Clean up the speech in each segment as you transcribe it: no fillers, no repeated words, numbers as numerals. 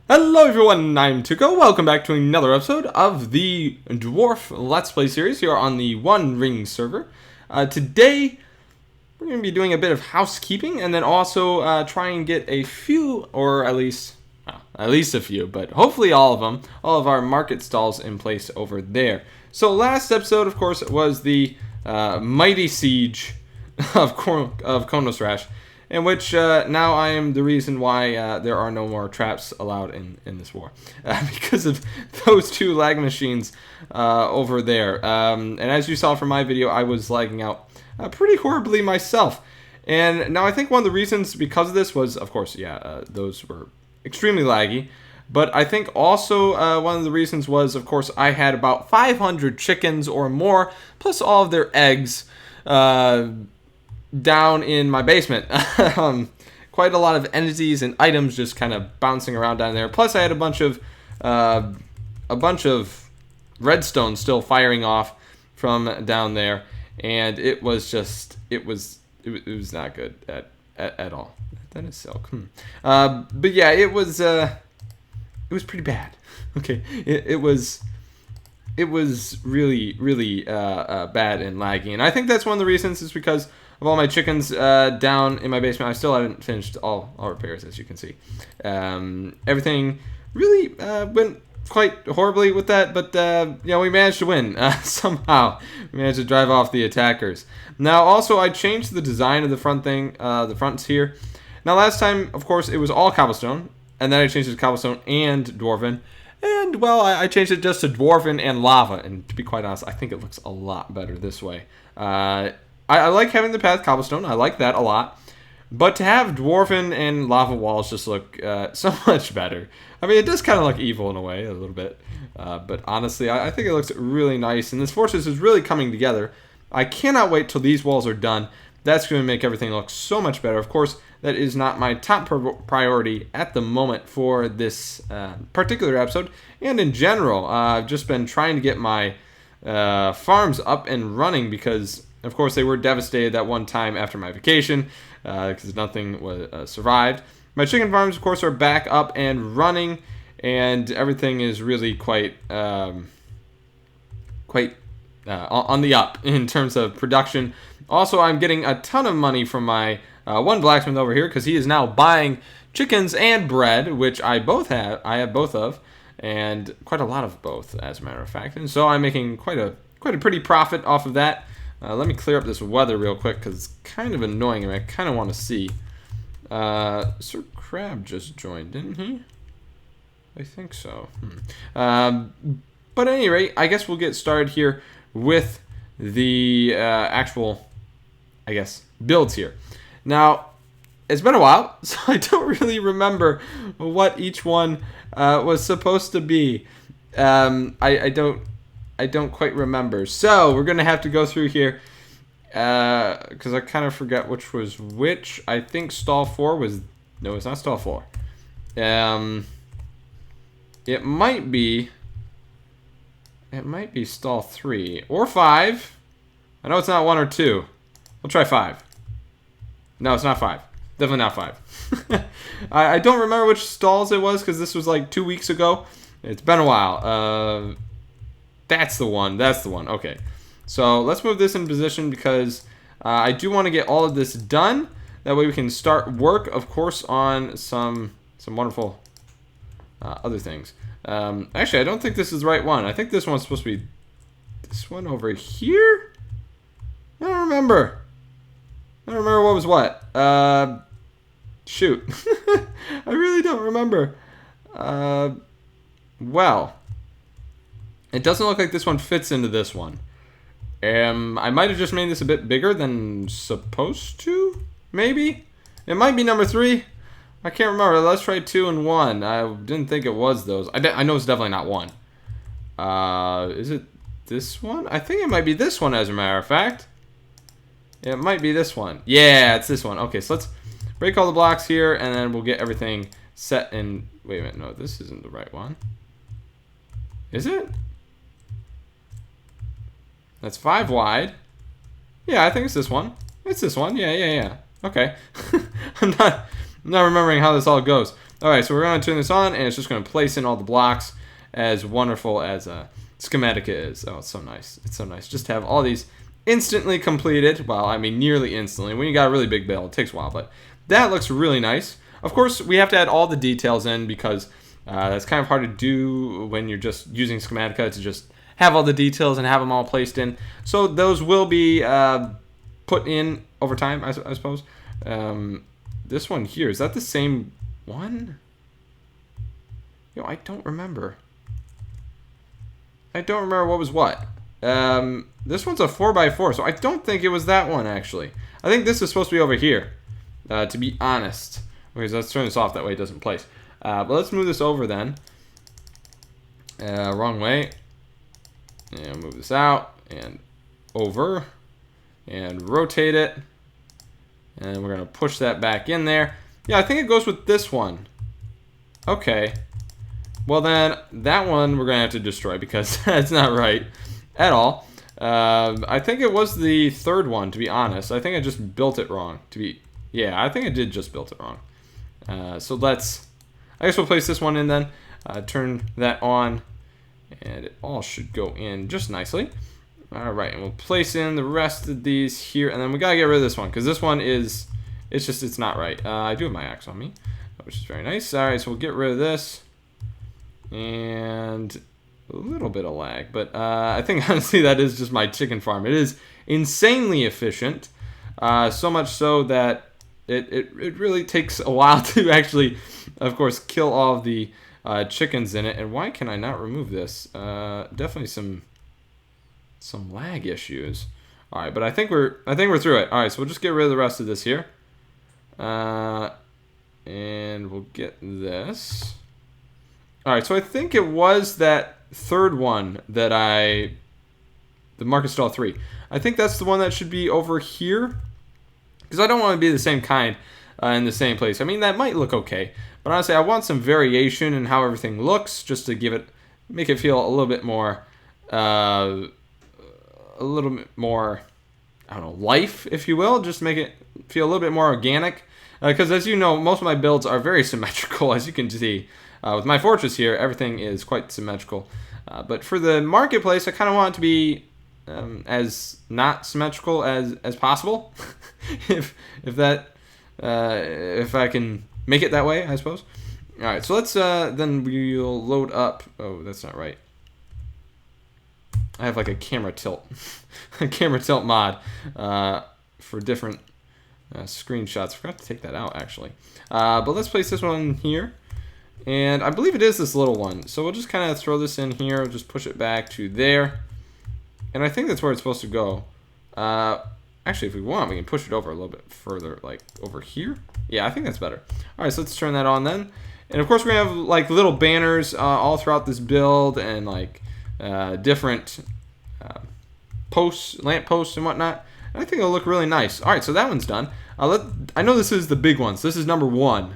Hello everyone, I'm Tuco. Welcome back to another episode of the Dwarf Let's Play series here on the One Ring server. Today, we're going to be doing a bit of housekeeping and then also try and get a few, or at least a few, but hopefully all of them, all of our market stalls in place over there. So last episode, of course, was the mighty siege of Konosrash, in which now I am the reason why there are no more traps allowed in this war. Because of those two lag machines over there. And as you saw from my video, I was lagging out pretty horribly myself. And now I think one of the reasons because of this was, of course, those were extremely laggy. But I think also one of the reasons was, of course, I had about 500 chickens or more, plus all of their eggs, down in my basement. Quite a lot of entities and items just kind of bouncing around down there. Plus I had a bunch of redstone still firing off from down there, and it was just it was not good at all. That is silk. But yeah, it was pretty bad. Okay, it was really bad and laggy, and I think that's one of the reasons is because of all my chickens down in my basement. I still haven't finished all repairs, as you can see. Everything really went quite horribly with that, but we managed to win somehow. We managed to drive off the attackers. Now, also, I changed the design of the front thing, the fronts here. Now, last time, of course, it was all cobblestone, and then I changed it to cobblestone and dwarven. And, well, I changed it just to dwarven and lava, and to be quite honest, I think it looks a lot better this way. I like having the path cobblestone. I like that a lot. But to have dwarven and lava walls just look so much better. I mean, it does kind of look evil in a way, a little bit. But honestly, I think it looks really nice. And this fortress is really coming together. I cannot wait till these walls are done. That's going to make everything look so much better. Of course, that is not my top priority at the moment for this particular episode. And in general, I've just been trying to get my farms up and running because, of course, they were devastated that one time after my vacation because nothing was survived. My chicken farms, of course, are back up and running, and everything is really quite on the up in terms of production. Also, I'm getting a ton of money from my one blacksmith over here because he is now buying chickens and bread, which I have. I have both of, and quite a lot of both, as a matter of fact. And so I'm making quite a pretty profit off of that. Let me clear up this weather real quick because it's kind of annoying and I kind of want to see. Sir Crab just joined, didn't he? I think so. But at any rate, I guess we'll get started here with the actual, I guess, builds here. Now, it's been a while, so I don't really remember what each one was supposed to be. I don't quite remember. So, we're going to have to go through here because I kind of forgot which was which. I think stall 4 was... No, it's not stall 4. It might be stall 3 or 5. I know it's not 1 or 2. We'll try 5. No, it's not 5. Definitely not 5. I don't remember which stalls it was because this was like 2 weeks ago. It's been a while. That's the one. That's the one. Okay. So let's move this in position because I do want to get all of this done. That way we can start work, of course, on some wonderful other things. Actually, I don't think this is the right one. I think this one's supposed to be this one over here. I don't remember. I don't remember what was what. Shoot. I really don't remember. Well. It doesn't look like this one fits into this one. I might have just made this a bit bigger than supposed to, maybe? It might be number 3. I can't remember. Let's try 2 and 1. I didn't think it was those. I know it's definitely not 1. Is it this one? I think it might be this one, as a matter of fact. It might be this one. Yeah, it's this one. Okay, so let's break all the blocks here, and then we'll get everything set in... Wait a minute. No, this isn't the right one. Is it? That's 5 wide. Yeah, I think it's this one. It's this one. Yeah. Okay. I'm not remembering how this all goes. All right, so we're going to turn this on, and it's just going to place in all the blocks, as wonderful as Schematica is. Oh, it's so nice. It's so nice just to have all these instantly completed. Well, I mean, nearly instantly. When you got a really big build, it takes a while, but that looks really nice. Of course, we have to add all the details in because that's kind of hard to do when you're just using Schematica to just have all the details and have them all placed in. So those will be put in over time, I suppose. This one here, is that the same one? I don't remember. I don't remember what was what. This one's a 4x4, so I don't think it was that one, actually. I think this is supposed to be over here, to be honest. Okay, so let's turn this off, that way it doesn't place. But let's move this over then. Wrong way. And move this out, and over, and rotate it. And we're going to push that back in there. Yeah, I think it goes with this one. Okay. Well, then, that one we're going to have to destroy because that's not right at all. I think it was the third one, to be honest. I think I just built it wrong. Yeah, I think I did just build it wrong. So let's... I guess we'll place this one in then. Turn that on. And it all should go in just nicely. Alright, and we'll place in the rest of these here. And then we got to get rid of this one because this one is... It's not right. I do have my axe on me, which is very nice. Alright, so we'll get rid of this. And a little bit of lag, but I think honestly that is just my chicken farm. It is insanely efficient, so much so that it really takes a while to actually, of course, kill all of the chickens in it. And why can I not remove this? Definitely some lag issues. All right, but I think we're through it. All right, so we'll just get rid of the rest of this here, and we'll get this. Alright, so I think it was that third one that the Market Stall 3. I think that's the one that should be over here. Because I don't want to be the same kind in the same place. I mean, that might look okay. But honestly, I want some variation in how everything looks. Just to make it feel a little bit more, I don't know, life, if you will. Just make it feel a little bit more organic. Because as you know, most of my builds are very symmetrical, as you can see. With my fortress here, everything is quite symmetrical. But for the marketplace, I kind of want it to be as not symmetrical as possible. if I can make it that way, I suppose. All right, so let's then we'll load up. Oh, that's not right. I have like a camera tilt, a camera tilt mod for different screenshots. I forgot to take that out actually. But let's place this one here. And I believe it is this little one. So we'll just kind of throw this in here. We'll just push it back to there. And I think that's where it's supposed to go. Actually, if we want, we can push it over a little bit further, like over here. Yeah, I think that's better. All right, so let's turn that on then. And of course, we're going to have like little banners all throughout this build and like different posts, lamp posts and whatnot. And I think it'll look really nice. All right, so that one's done. I know this is the big one. So this is number 1.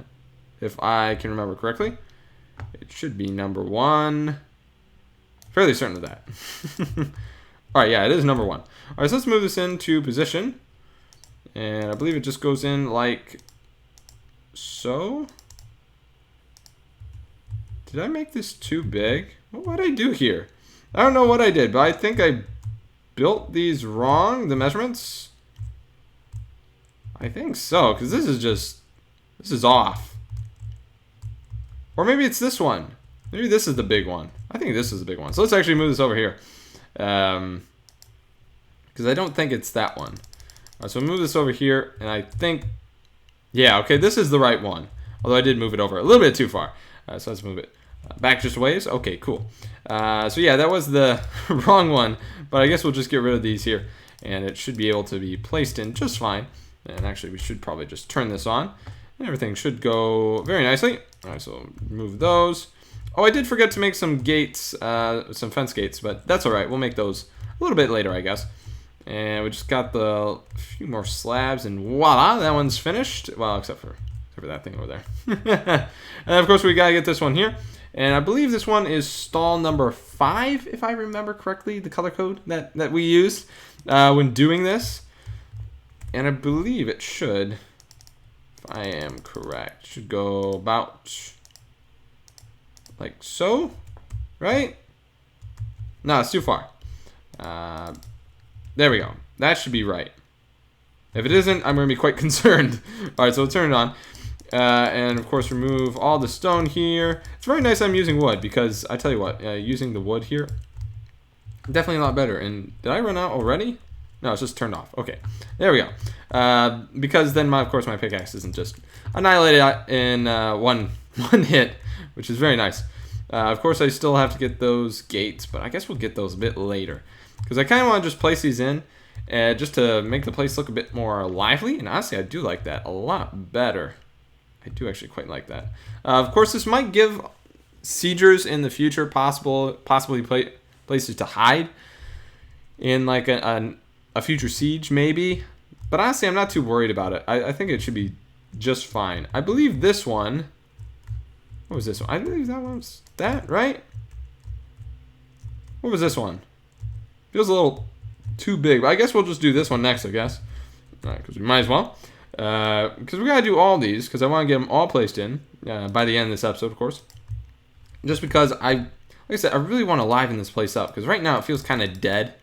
If I can remember correctly, it should be number 1. Fairly certain of that. All right, yeah, it is number 1. All right, so let's move this into position. And I believe it just goes in like so. Did I make this too big? What did I do here? I don't know what I did, but I think I built these wrong, the measurements. I think so, because this is off. Or maybe it's this one. Maybe this is the big one. I think this is the big one. So let's actually move this over here. Because I don't think it's that one. All right, so move this over here. And I think... Yeah, okay, this is the right one. Although I did move it over a little bit too far. So let's move it back just a ways. Okay, cool. So yeah, that was the wrong one. But I guess we'll just get rid of these here. And it should be able to be placed in just fine. And actually, we should probably just turn this on. And everything should go very nicely. All right, so move those. Oh, I did forget to make some gates, some fence gates, but that's all right. We'll make those a little bit later, I guess. And we just got the few more slabs, and voila, that one's finished. Well, except for that thing over there. And of course, we gotta get this one here. And I believe this one is stall number 5, if I remember correctly, the color code that we used when doing this. And I believe it should If I am correct. Should go about like so, right? No, it's too far. There we go. That should be right. If it isn't, I'm going to be quite concerned. All right, so we'll turn it on. And of course, remove all the stone here. It's very nice I'm using wood because I tell you what, using the wood here, definitely a lot better. And did I run out already? No, it's just turned off. Okay, there we go. Because then, of course, my pickaxe isn't just annihilated in one hit, which is very nice. Of course, I still have to get those gates, but I guess we'll get those a bit later. Because I kind of want to just place these in just to make the place look a bit more lively. And honestly, I do like that a lot better. I do actually quite like that. Of course, this might give siegers in the future possibly places to hide in like a future siege, maybe. But honestly, I'm not too worried about it. I think it should be just fine. I believe this one... What was this one? I believe that was that, right? What was this one? Feels a little too big, but I guess we'll just do this one next, I guess. Because we might as well. Because we gotta do all these, because I want to get them all placed in by the end of this episode, of course. Just because like I said, I really want to liven this place up, because right now it feels kind of dead.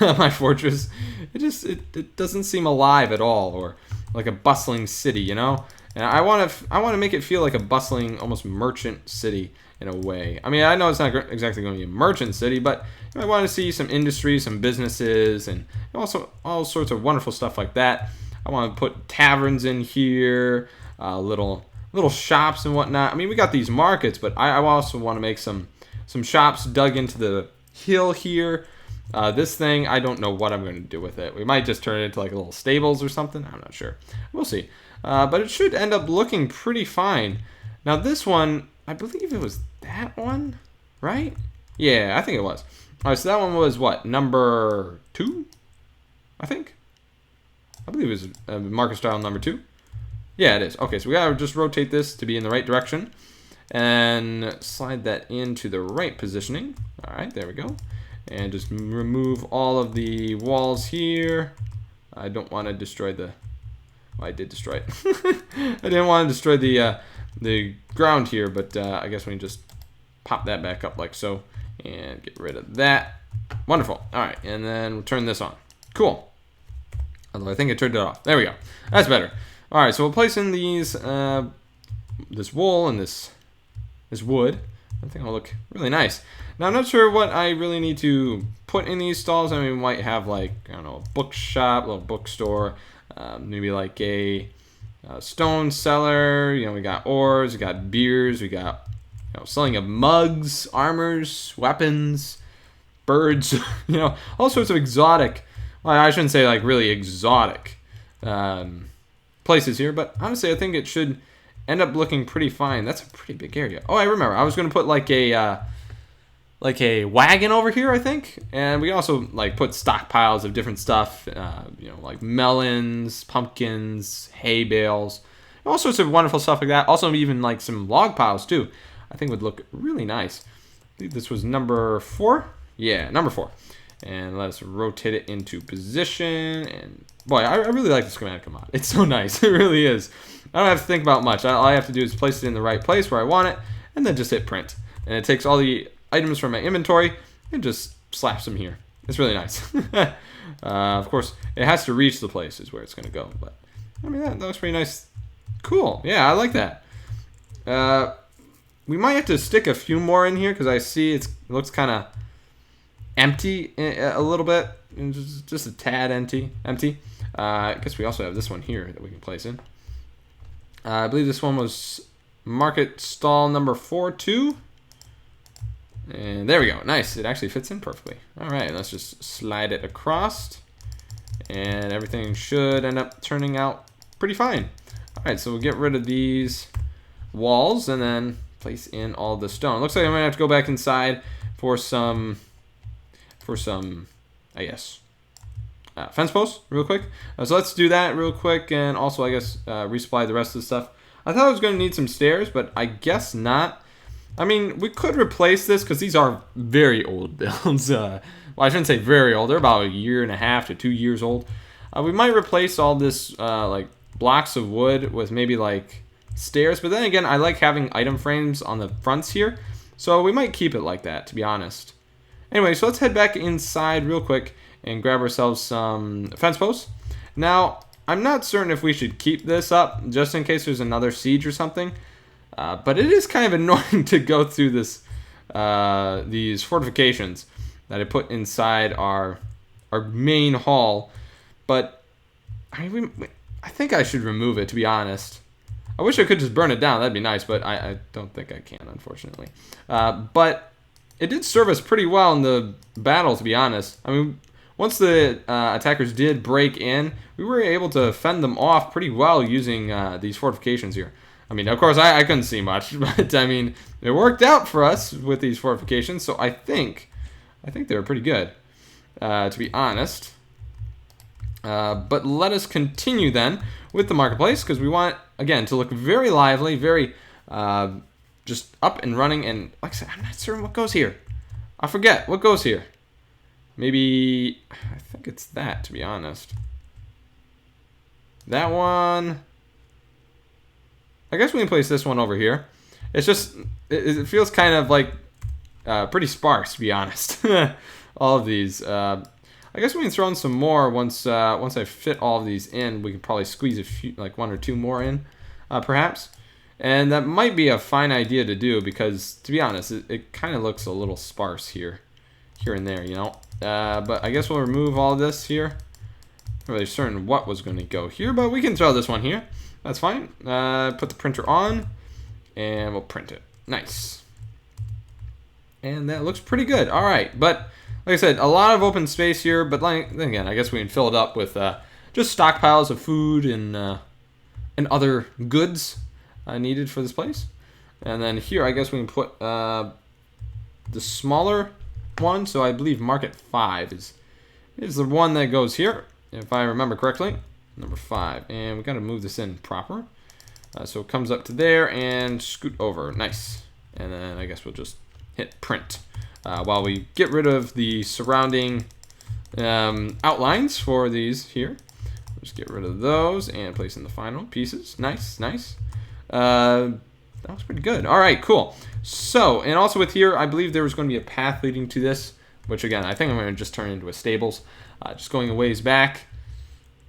My fortress, it doesn't seem alive at all, or like a bustling city, you know. And I want to make it feel like a bustling, almost merchant city in a way. I mean, I know it's not exactly going to be a merchant city, but I want to see some industry, some businesses, and also all sorts of wonderful stuff like that. I want to put taverns in here, little shops and whatnot. I mean, we got these markets, but I also want to make some shops dug into the hill here. This thing, I don't know what I'm going to do with it. We might just turn it into like a little stables or something. I'm not sure. We'll see. But it should end up looking pretty fine. Now this one, I believe it was that one, right? Yeah, I think it was. All right, so that one was what? Number 2? I think. I believe it was market style number 2. Yeah, it is. Okay, so we gotta just rotate this to be in the right direction. And slide that into the right positioning. All right, there we go. And just remove all of the walls here. I don't want to destroy the... Well, I did destroy it. I didn't want to destroy the ground here, but I guess we can just pop that back up like so. And get rid of that. Wonderful. All right, and then we'll turn this on. Cool. Although I think I turned it off. There we go. That's better. All right, so we'll place in these, this wool and this wood. I think it'll look really nice. Now, I'm not sure what I really need to put in these stalls. I mean, we might have like, I don't know, a bookshop, a little bookstore, maybe like a stone cellar. You know, we got ores, we got beers, we got, you know, selling of mugs, armors, weapons, birds, you know, all sorts of exotic, well, I shouldn't say like really exotic places here, but honestly, I think it should end up looking pretty fine. That's a pretty big area. Oh, I remember. I was going to put like a wagon over here, I think. And we also like put stockpiles of different stuff, you know, like melons, pumpkins, hay bales, all sorts of wonderful stuff like that. Also even like some log piles too. I think would look really nice. I think this was number 4. Yeah, number 4. And let's rotate it into position. And boy, I really like the schematic mod. It's so nice. It really is. I don't have to think about much. All I have to do is place it in the right place where I want it, and then just hit print. And it takes all the items from my inventory and just slaps them here. It's really nice. Of course, it has to reach the places where it's going to go. But I mean, that looks pretty nice. Cool. Yeah, I like that. We might have to stick a few more in here because I see it looks kind of empty a little bit. Just a tad empty. I guess we also have this one here that we can place in. I believe this one was market stall number 4 too. And there we go. Nice. It actually fits in perfectly. All right, let's just slide it across. And everything should end up turning out pretty fine. All right, so we'll get rid of these walls and then place in all the stone. Looks like I'm gonna have to go back inside for some, I guess, fence posts real quick. So let's do that real quick, and also I guess resupply the rest of the stuff. I thought I was going to need some stairs, but I guess not. I mean, we could replace this because these are very old builds. Well, I shouldn't say very old. They're about 1.5 to 2 years old. We might replace all this like blocks of wood with maybe like stairs. But then again, I like having item frames on the fronts here. So we might keep it like that, to be honest. Anyway, so let's head back inside real quick and grab ourselves some fence posts. Now, I'm not certain if we should keep this up just in case there's another siege or something. But it is kind of annoying to go through this these fortifications that I put inside our main hall. But I think I should remove it, to be honest. I wish I could just burn it down. That'd be nice, but I don't think I can, unfortunately. But it did serve us pretty well in the battle, to be honest. I mean, once the attackers did break in, we were able to fend them off pretty well using these fortifications here. I mean, of course, I couldn't see much, but I mean, it worked out for us with these fortifications, so I think they were pretty good, to be honest. But let us continue then with the marketplace, because we want, again, to look very lively, very just up and running. And like I said, I'm not certain what goes here. I forget what goes here. Maybe, I think it's that, to be honest. That one. I guess we can place this one over here. It's just, it feels kind of like pretty sparse, to be honest. All of these. I guess we can throw in some more once I fit all of these in. We can probably squeeze a few, like one or two more in, perhaps. And that might be a fine idea to do because, to be honest, it kind of looks a little sparse here and there, you know. But I guess we'll remove all this here. Not really certain what was going to go here, but we can throw this one here. That's fine. Put the printer on, and we'll print it. Nice. And that looks pretty good. All right, but like I said, a lot of open space here. But then again, I guess we can fill it up with just stockpiles of food and other goods needed for this place. And then here, I guess we can put the smaller one. So I believe Market 5 is the one that goes here, if I remember correctly. Number 5, and we got to move this in proper, so it comes up to there and scoot over. Nice. And then I guess we'll just hit print while we get rid of the surrounding outlines for these here. Just get rid of those and place in the final pieces. Nice. That was pretty good. All right, cool. So, and also with here, I believe there was going to be a path leading to this, which again, I think I'm going to just turn into a stables, just going a ways back.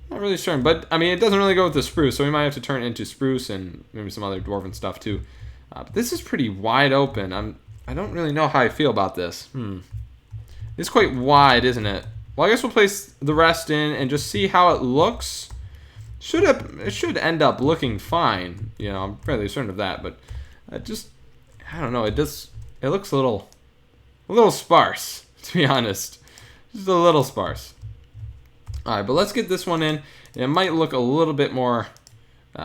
Not really sure, but I mean, it doesn't really go with the spruce, so we might have to turn it into spruce and maybe some other dwarven stuff too. But this is pretty wide open. I don't really know how I feel about this. It's quite wide, isn't it? Well, I guess we'll place the rest in and just see how it looks. It should end up looking fine. You know, I'm fairly certain of that, but I don't know. It looks a little sparse, to be honest. Just a little sparse. All right, but let's get this one in. It might look a little bit more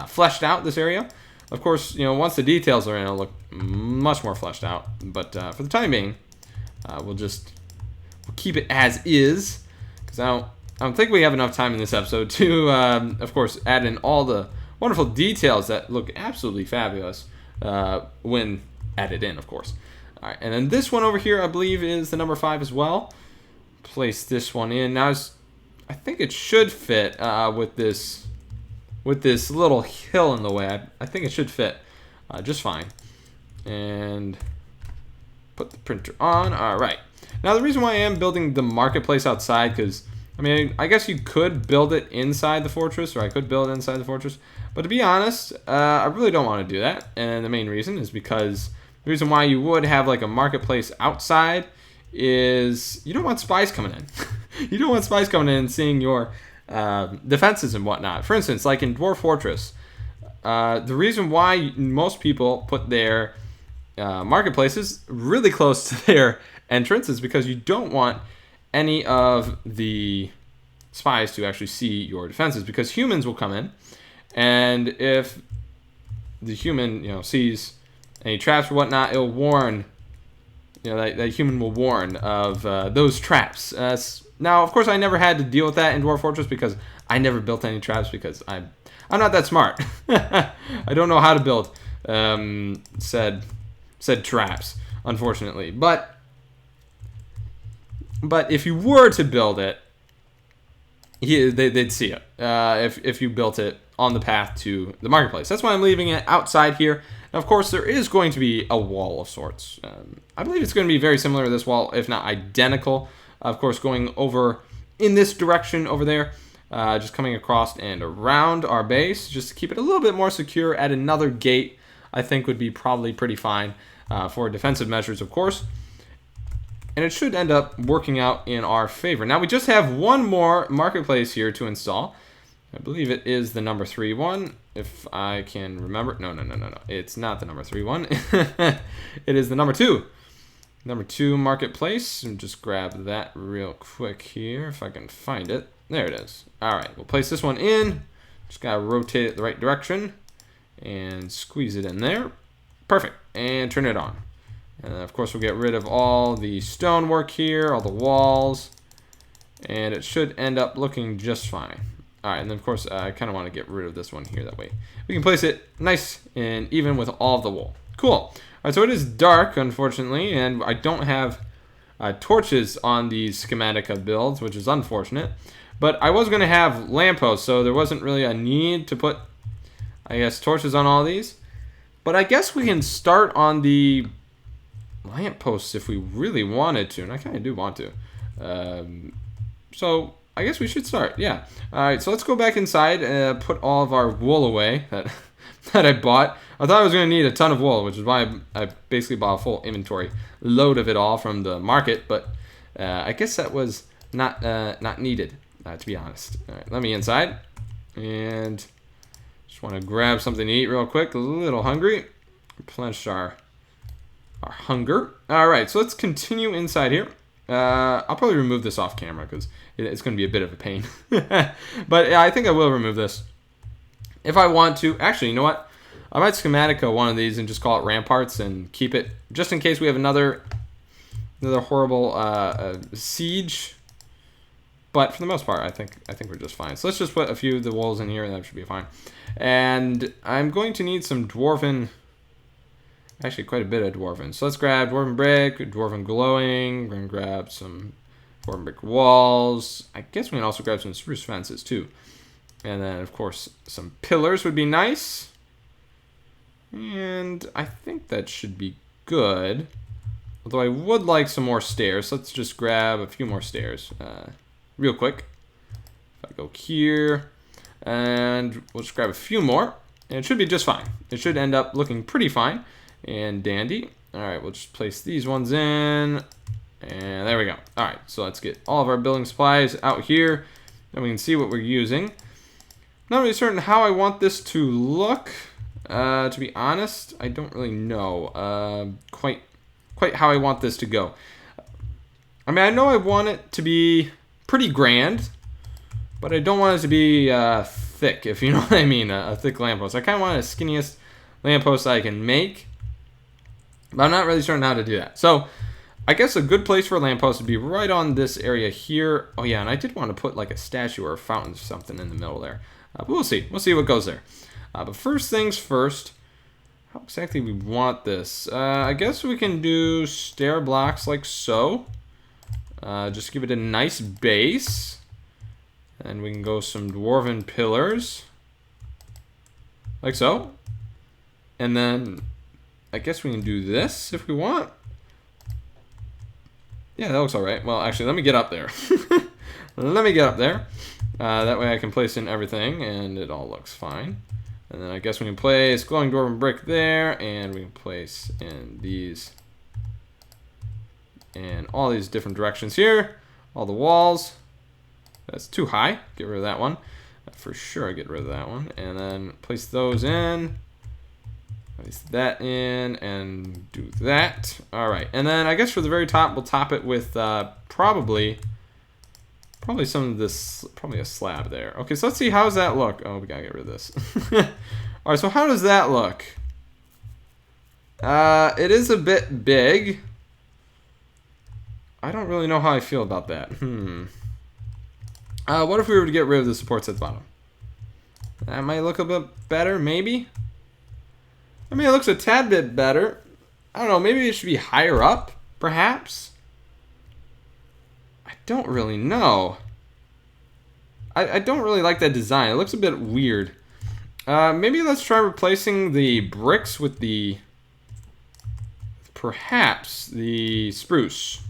fleshed out, this area. Of course, you know, once the details are in, it'll look much more fleshed out. But for the time being, we'll keep it as is, because I don't think we have enough time in this episode to, of course, add in all the wonderful details that look absolutely fabulous when added in, of course. All right, and then this one over here, I believe, is the number 5 as well. Place this one in. Now, I think it should fit with this little hill in the way. I think it should fit just fine. And put the printer on. All right. Now, the reason why I am building the marketplace outside, because, I mean, I guess you could build it inside the fortress, or I could build it inside the fortress. But to be honest, I really don't want to do that. And the main reason is because the reason why you would have like a marketplace outside is you don't want spies coming in. You don't want spies coming in and seeing your defenses and whatnot. For instance, like in Dwarf Fortress, the reason why most people put their marketplaces really close to their entrance is because you don't want any of the spies to actually see your defenses, because humans will come in, and if the human, you know, sees any traps or whatnot, it'll warn. You know, that human will warn of those traps. Now, of course, I never had to deal with that in Dwarf Fortress because I never built any traps because I'm not that smart. I don't know how to build said traps, unfortunately. But if you were to build it, they'd see it if you built it on the path to the marketplace. That's why I'm leaving it outside here. Now, of course, there is going to be a wall of sorts. I believe it's going to be very similar to this wall, if not identical. Of course, going over in this direction over there, just coming across and around our base, just to keep it a little bit more secure at another gate, I think would be probably pretty fine for defensive measures, of course. And it should end up working out in our favor. Now, we just have one more marketplace here to install. I believe it is the number 3 one, if I can remember. No. It's not the number 3 one. It is the number 2. Number 2 marketplace. And just grab that real quick here, if I can find it. There it is. All right, we'll place this one in. Just gotta rotate it the right direction and squeeze it in there. Perfect. And turn it on. And then, of course, we'll get rid of all the stonework here, all the walls, and it should end up looking just fine. All right, and then, of course, I kind of want to get rid of this one here. That way we can place it nice and even with all of the wool. Cool. All right, so it is dark, unfortunately, and I don't have torches on these Schematica builds, which is unfortunate. But I was going to have lampposts, so there wasn't really a need to put, I guess, torches on all these. But I guess we can start on the lampposts if we really wanted to, and I kind of do want to. So I guess we should start. Yeah. All right. So let's go back inside and put all of our wool away that I bought. I thought I was going to need a ton of wool, which is why I basically bought a full inventory load of it all from the market. But I guess that was not needed, to be honest. All right. Let me inside and just want to grab something to eat real quick. A little hungry. Replenish our hunger. All right, so let's continue inside here. I'll probably remove this off camera because it's going to be a bit of a pain. But yeah, I think I will remove this if I want to. Actually, you know what? I might Schematica one of these and just call it ramparts and keep it just in case we have another horrible siege. But for the most part, I think we're just fine. So let's just put a few of the walls in here, and that should be fine. And I'm going to need some dwarven. Actually, quite a bit of dwarven. So let's grab dwarven brick, dwarven glowing. We're going to grab some dwarven brick walls. I guess we can also grab some spruce fences, too. And then, of course, some pillars would be nice. And I think that should be good. Although I would like some more stairs. So let's just grab a few more stairs real quick. If I go here. And we'll just grab a few more. And it should be just fine. It should end up looking pretty fine and dandy. All right, we'll just place these ones in, and there we go. All right, so let's get all of our building supplies out here, and we can see what we're using. Not really certain how I want this to look. To be honest, I don't really know quite how I want this to go. I mean, I know I want it to be pretty grand, but I don't want it to be thick, if you know what I mean, a thick lamppost. I kind of want the skinniest lamppost I can make. But I'm not really certain how to do that. So I guess a good place for a lamppost would be right on this area here. Oh yeah, and I did want to put like a statue or a fountain or something in the middle there. But we'll see. We'll see what goes there. But first things first, how exactly we want this? I guess we can do stair blocks like so. Just give it a nice base. And we can go some dwarven pillars. Like so. And then I guess we can do this if we want. Yeah, that looks all right. Well, actually, let me get up there. Let me get up there. That way I can place in everything, and it all looks fine. And then I guess we can place glowing dwarven brick there, and we can place in these and all these different directions here. All the walls. That's too high. Get rid of that one. For sure, get rid of that one. And then place those in. Place that in and do that. All right, and then I guess for the very top, we'll top it with probably some of this, probably a slab there. Okay, so let's see, how does that look? Oh, we gotta get rid of this. All right, so how does that look? It is a bit big. I don't really know how I feel about that. What if we were to get rid of the supports at the bottom? That might look a bit better, maybe. I mean, it looks a tad bit better. I don't know, maybe it should be higher up, perhaps? I don't really know. I don't really like that design. It looks a bit weird. Maybe let's try replacing the bricks with the... perhaps the spruce.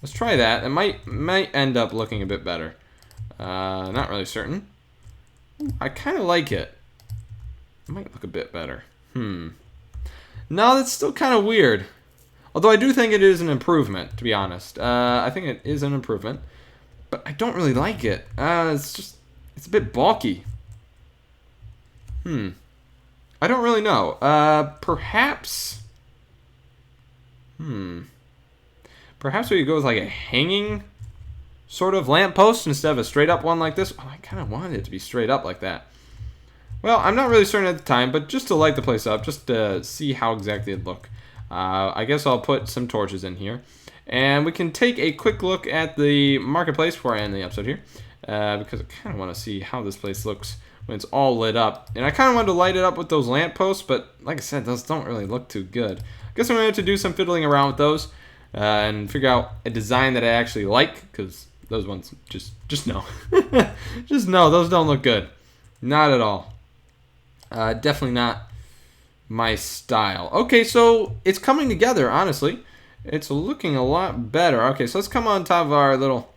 Let's try that. It might end up looking a bit better. Not really certain. I kind of like it. It might look a bit better. No, that's still kind of weird. Although I do think it is an improvement, to be honest. I think it is an improvement. But I don't really like it. It's a bit bulky. I don't really know. Perhaps... Perhaps we could go with like a hanging sort of lamppost instead of a straight up one like this. Oh, I kind of wanted it to be straight up like that. Well, I'm not really certain at the time, but just to light the place up, just to see how exactly it'd look. I guess I'll put some torches in here. And we can take a quick look at the marketplace before I end the episode here. Because I kind of want to see how this place looks when it's all lit up. And I kind of wanted to light it up with those lampposts, but like I said, those don't really look too good. I guess I'm going to have to do some fiddling around with those. And figure out a design that I actually like, because those ones just no. Just no, those don't look good. Not at all. Definitely not my style. Okay, so it's coming together, honestly. It's looking a lot better. Okay, so let's come on top of our little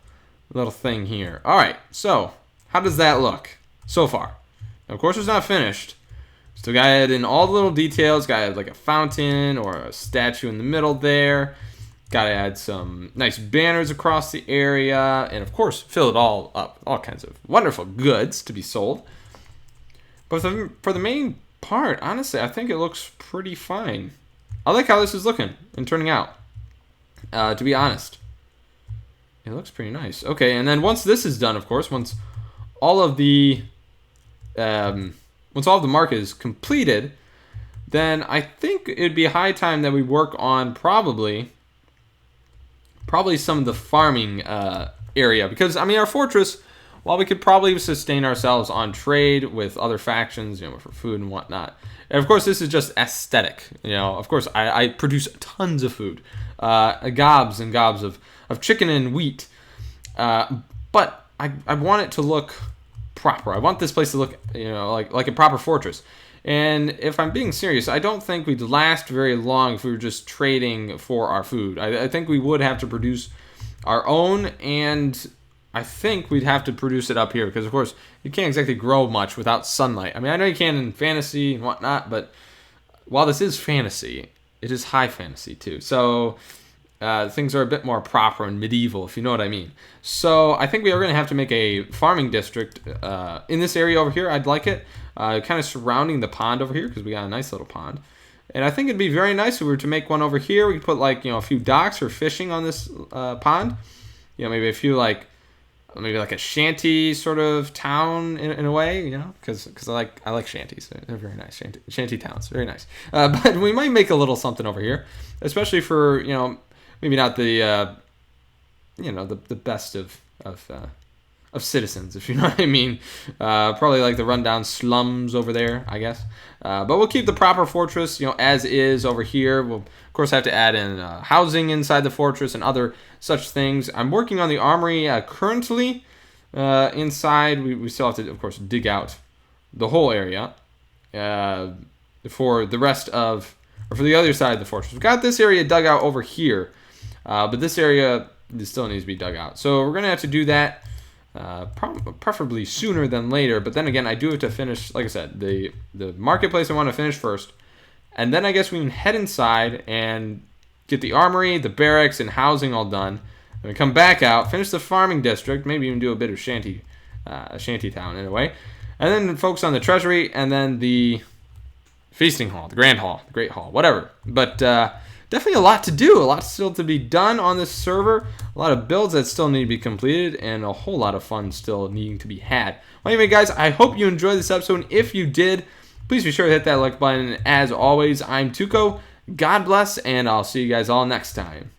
thing here. Alright, so how does that look so far? Now, of course, it's not finished. Still got it in all the little details. Got to add like a fountain or a statue in the middle there. Got to add some nice banners across the area. And, of course, fill it all up. All kinds of wonderful goods to be sold. But for the main part, honestly, I think it looks pretty fine. I like how this is looking and turning out. To be honest. It looks pretty nice. Okay, and then once this is done, of course, once all of the market is completed, then I think it'd be high time that we work on probably some of the farming area, because I mean our fortress, while we could probably sustain ourselves on trade with other factions, for food and whatnot, and of course this is just aesthetic. Of course I produce tons of food, gobs and gobs of chicken and wheat, but I want it to look proper. I want this place to look like a proper fortress. And if I'm being serious, I don't think we'd last very long if we were just trading for our food. I think we would have to produce our own, and I think we'd have to produce it up here because, of course, you can't exactly grow much without sunlight. I mean, I know you can in fantasy and whatnot, but while this is fantasy, it is high fantasy too. So things are a bit more proper and medieval, if you know what I mean. So I think we are going to have to make a farming district in this area over here. I'd like it. Kind of surrounding the pond over here, because we got a nice little pond. And I think it'd be very nice if we were to make one over here. We could put a few docks for fishing on this pond. Maybe a few maybe a shanty sort of town in a way, because I like shanties. They're very nice. Shanty towns, very nice. But we might make a little something over here, especially for maybe not the the best of citizens, if you know what I mean. Probably like the rundown slums over there, I guess. But we'll keep the proper fortress, as is over here. We'll, of course, have to add in housing inside the fortress and other such things. I'm working on the armory currently. Inside, we still have to, of course, dig out the whole area for the rest of, or for the other side of the fortress. We've got this area dug out over here, but this area still needs to be dug out. So we're going to have to do that. Preferably sooner than later, but then again, I do have to finish, like I said, the marketplace I want to finish first, and then I guess we can head inside and get the armory, the barracks, and housing all done. Then we come back out, finish the farming district, maybe even do a bit of shanty town in a way, and then focus on the treasury, and then the feasting hall, the grand hall, the great hall, whatever. But definitely a lot to do, a lot still to be done on this server, a lot of builds that still need to be completed, and a whole lot of fun still needing to be had. Well, anyway, guys, I hope you enjoyed this episode, and if you did, please be sure to hit that like button. As always, I'm Tuco. God bless, and I'll see you guys all next time.